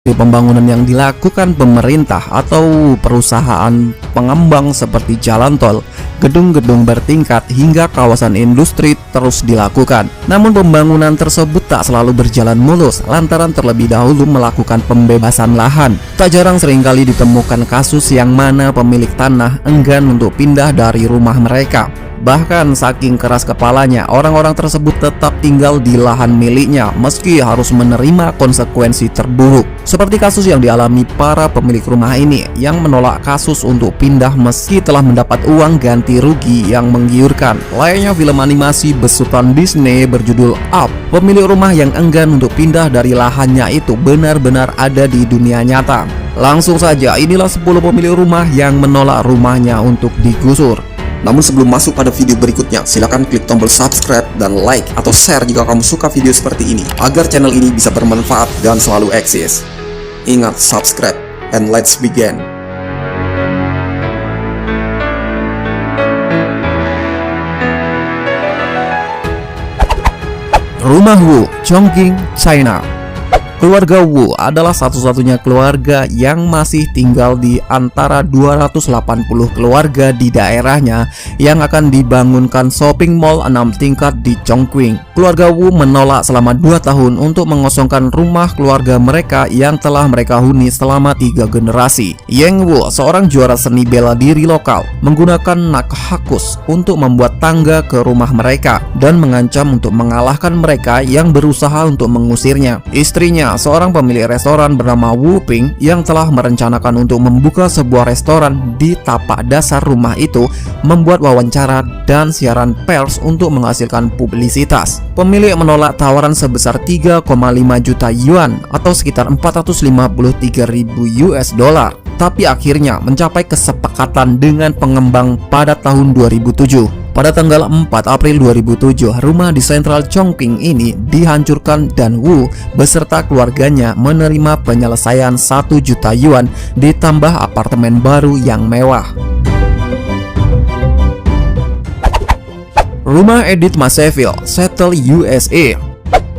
Pembangunan yang dilakukan pemerintah atau perusahaan pengembang seperti jalan tol, gedung-gedung bertingkat hingga kawasan industri terus dilakukan. Namun pembangunan tersebut tak selalu berjalan mulus lantaran terlebih dahulu melakukan pembebasan lahan. Tak jarang seringkali ditemukan kasus yang mana pemilik tanah enggan untuk pindah dari rumah mereka. Bahkan saking keras kepalanya, orang-orang tersebut tetap tinggal di lahan miliknya meski harus menerima konsekuensi terburuk. Seperti kasus yang dialami para pemilik rumah ini yang menolak kasus untuk pindah meski telah mendapat uang ganti rugi yang menggiurkan. Layaknya film animasi besutan Disney berjudul Up, pemilik rumah yang enggan untuk pindah dari lahannya itu benar-benar ada di dunia nyata. Langsung saja, inilah 10 pemilik rumah yang menolak rumahnya untuk digusur. Namun sebelum masuk pada video berikutnya, silakan klik tombol subscribe dan like atau share jika kamu suka video seperti ini, agar channel ini bisa bermanfaat dan selalu eksis. Ingat subscribe, and let's begin. Rumah Wu, Chongqing, China. Keluarga Wu adalah satu-satunya keluarga yang masih tinggal di antara 280 keluarga di daerahnya yang akan dibangunkan shopping mall 6 tingkat di Chongqing. Keluarga Wu menolak selama 2 tahun untuk mengosongkan rumah keluarga mereka yang telah mereka huni selama 3 generasi. Yang Wu, seorang juara seni bela diri lokal, menggunakan nakhakus untuk membuat tangga ke rumah mereka dan mengancam untuk mengalahkan mereka yang berusaha untuk mengusirnya. Istrinya, seorang pemilik restoran bernama Wu Ping yang telah merencanakan untuk membuka sebuah restoran di tapak dasar rumah itu, membuat wawancara dan siaran pers untuk menghasilkan publisitas. Pemilik menolak tawaran sebesar 3,5 juta yuan atau sekitar 453.000 US dollar, tapi akhirnya mencapai kesepakatan dengan pengembang pada tahun 2007. Pada tanggal 4 April 2007, rumah di Central Chongqing ini dihancurkan dan Wu beserta keluarganya menerima penyelesaian 1 juta yuan ditambah apartemen baru yang mewah. Rumah Edith Maseville, Seattle, USA.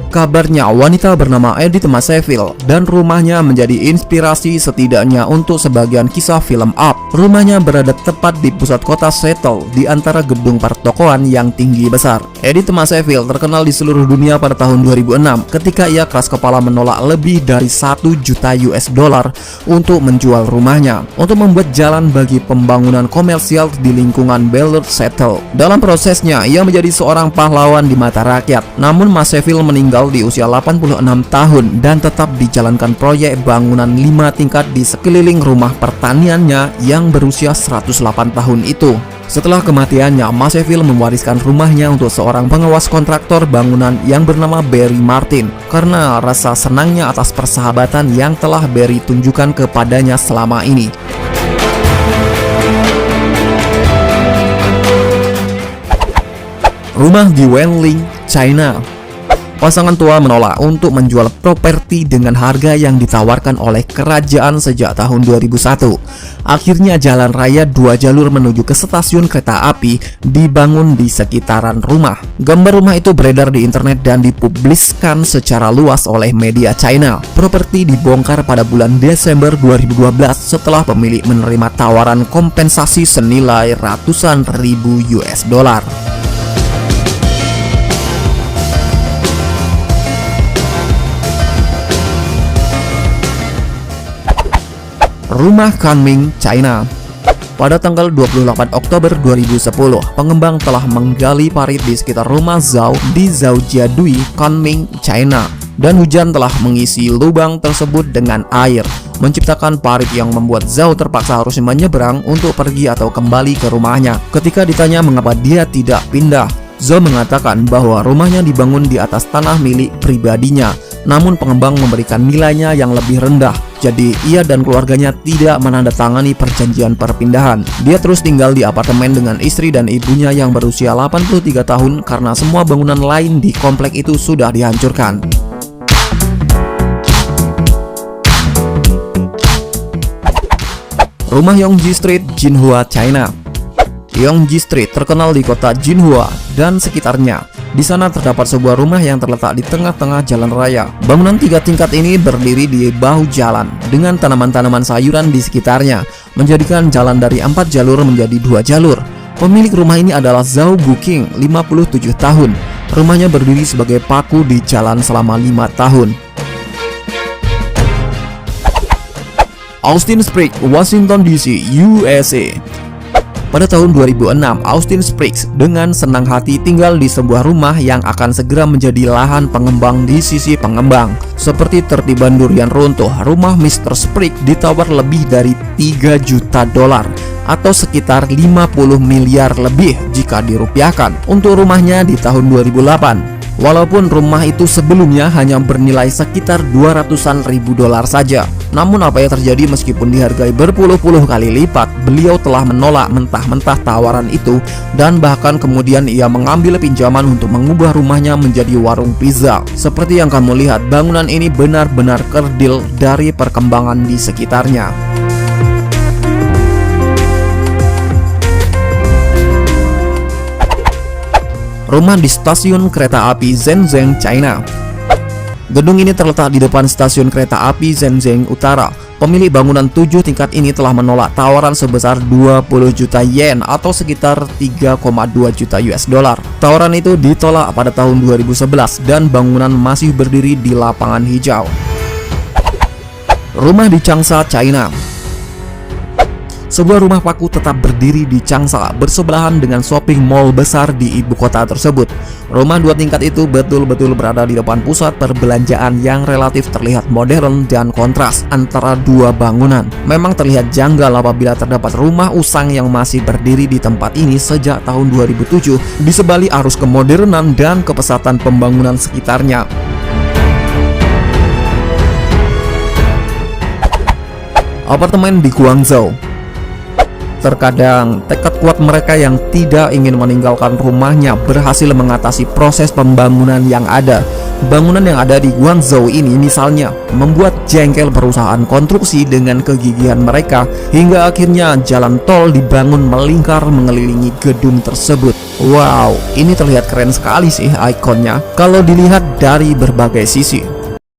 Kabarnya wanita bernama Edith Maseville dan rumahnya menjadi inspirasi setidaknya untuk sebagian kisah film Up. Rumahnya berada tepat di pusat kota Seattle di antara gedung pertokoan yang tinggi besar. Edith Maseville terkenal di seluruh dunia pada tahun 2006 ketika ia keras kepala menolak lebih dari 1 juta US dollar untuk menjual rumahnya untuk membuat jalan bagi pembangunan komersial di lingkungan Bellwood, Seattle. Dalam prosesnya, ia menjadi seorang pahlawan di mata rakyat. Namun Maseville meninggal di usia 86 tahun dan tetap dijalankan proyek bangunan 5 tingkat di sekeliling rumah pertaniannya yang berusia 108 tahun itu. Setelah kematiannya, Maseville mewariskan rumahnya untuk seorang pengawas kontraktor bangunan yang bernama Barry Martin karena rasa senangnya atas persahabatan yang telah Barry tunjukkan kepadanya selama ini. Rumah di Wenling, China. Pasangan tua menolak untuk menjual properti dengan harga yang ditawarkan oleh kerajaan sejak tahun 2001. Akhirnya jalan raya 2 jalur menuju ke stasiun kereta api dibangun di sekitaran rumah. Gambar rumah itu beredar di internet dan dipubliskan secara luas oleh media China. Properti dibongkar pada bulan Desember 2012 setelah pemilik menerima tawaran kompensasi senilai ratusan ribu US dollar. Rumah Kunming, China. Pada tanggal 28 Oktober 2010, pengembang telah menggali parit di sekitar rumah Zhao di Zhoujiadui, Kunming, China. Dan hujan telah mengisi lubang tersebut dengan air, menciptakan parit yang membuat Zhao terpaksa harus menyeberang untuk pergi atau kembali ke rumahnya. Ketika ditanya mengapa dia tidak pindah, Zhao mengatakan bahwa rumahnya dibangun di atas tanah milik pribadinya. Namun pengembang memberikan nilainya yang lebih rendah, jadi ia dan keluarganya tidak menandatangani perjanjian perpindahan. Dia terus tinggal di apartemen dengan istri dan ibunya yang berusia 83 tahun karena semua bangunan lain di komplek itu sudah dihancurkan. Rumah Yongji Street, Jinhua, China. Yongji Street terkenal di kota Jinhua dan sekitarnya. Di sana terdapat sebuah rumah yang terletak di tengah-tengah jalan raya. Bangunan 3 tingkat ini berdiri di bahu jalan dengan tanaman-tanaman sayuran di sekitarnya, menjadikan jalan dari 4 jalur menjadi 2 jalur. Pemilik rumah ini adalah Zhao Guqing, 57 tahun. Rumahnya berdiri sebagai paku di jalan selama 5 tahun. Austin Springs, Washington DC, USA. Pada tahun 2006, Austin Springs dengan senang hati tinggal di sebuah rumah yang akan segera menjadi lahan pengembang di sisi pengembang. Seperti tertiban durian runtuh, rumah Mr. Springs ditawar lebih dari 3 juta dolar atau sekitar 50 miliar lebih jika dirupiahkan untuk rumahnya di tahun 2008. Walaupun rumah itu sebelumnya hanya bernilai sekitar 200-an ribu dolar saja. Namun apa yang terjadi meskipun dihargai berpuluh-puluh kali lipat, beliau telah menolak mentah-mentah tawaran itu dan bahkan kemudian ia mengambil pinjaman untuk mengubah rumahnya menjadi warung pizza. Seperti yang kamu lihat, bangunan ini benar-benar kerdil dari perkembangan di sekitarnya. Rumah di stasiun kereta api Shenzhen, China. Gedung ini terletak di depan stasiun kereta api Shenzhen Utara. Pemilik bangunan 7 tingkat ini telah menolak tawaran sebesar 20 juta yen atau sekitar 3,2 juta US dollar. Tawaran itu ditolak pada tahun 2011 dan bangunan masih berdiri di lapangan hijau. Rumah di Changsha, China. Sebuah rumah paku tetap berdiri di Changsha, bersebelahan dengan shopping mall besar di ibu kota tersebut. Rumah 2 tingkat itu betul-betul berada di depan pusat perbelanjaan yang relatif terlihat modern dan kontras antara 2 bangunan. Memang terlihat janggal apabila terdapat rumah usang yang masih berdiri di tempat ini sejak tahun 2007 di sebalik arus kemodernan dan kepesatan pembangunan sekitarnya. Apartemen di Guangzhou. Terkadang tekad kuat mereka yang tidak ingin meninggalkan rumahnya berhasil mengatasi proses pembangunan yang ada. Bangunan yang ada di Guangzhou ini misalnya membuat jengkel perusahaan konstruksi dengan kegigihan mereka hingga akhirnya jalan tol dibangun melingkar mengelilingi gedung tersebut. Wow, ini terlihat keren sekali sih ikonnya kalau dilihat dari berbagai sisi.